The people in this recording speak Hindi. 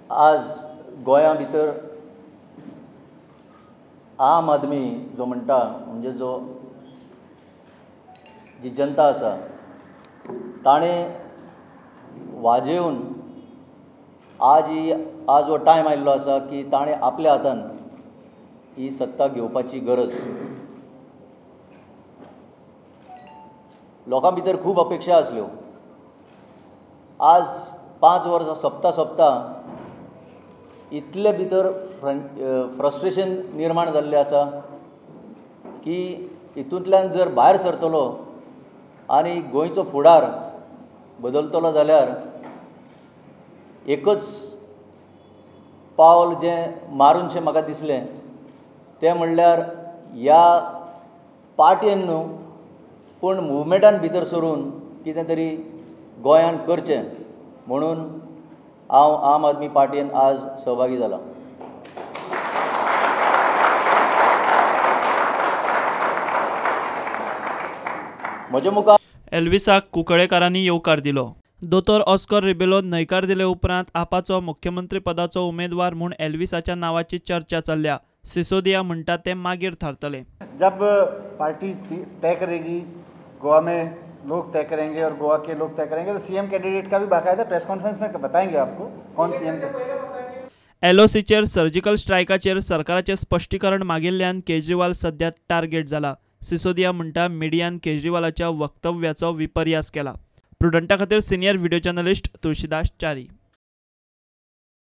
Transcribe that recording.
आज गोंया भितर आम आदमी जो म्हणटा म्हणजे जी जनता आसा ताणें वाजेवन आज हो टायम आयिल्लो आसा की ताणें आपल्या हातान ही सत्ता घेवपाची गरज. लोकां भितर खूब अपेक्षा आसल्यो. आज 5 वर्सां सोंपता इतले भितर फ्रस्ट्रेशन निर्माण जाल्लें आसा की हितूंतल्यान जर भायर सरतलो आनी गोंयचो फुडार बदलतलो जाल्यार एकच पावल जें मारूनशें म्हाका दिसलें तें म्हणल्यार ह्या पार्टयेन न्हू पूण मुवमेंटान भितर सरून कितें तरी गोंयान करचें म्हणून हांव आम आदमी पार्टयेन आज सहभागी जाला. म्हजे मुखार एल्विसाक कुंकळेकारांनी येवकार दिलो. दोतोर ऑस्कर रिबेलो न्हयकार दिले उपरांत आपाचो मुख्यमंत्री पदाचो उमेदवार म्हूण एल्विसाच्या नांवाची चर्चा चल्ल्या. सिसोदिया म्हणटा ते मागीर थारतले. जब पार्टी तय करेगी, गोवा में लोग तय करेंगे और गोवा के लोग तय करेंगे, तो सीएम कैंडिडेट का भी बाकायदा प्रेस कॉन्फ्रेंस में बताएंगे आपको कौन सीएम. एलओसीचेर सर्जिकल स्ट्रायकाचेर सरकाराचें स्पश्टीकरण मागिल्ल्यान केजरीवाल सध्या टार्गेट जाला. सिसोदिया म्हणटा मिडियान केजरीवालाच्या वक्तव्याचो विपर्यास केला. प्रुडंटा खातीर senior video journalist Tulshidas Chari.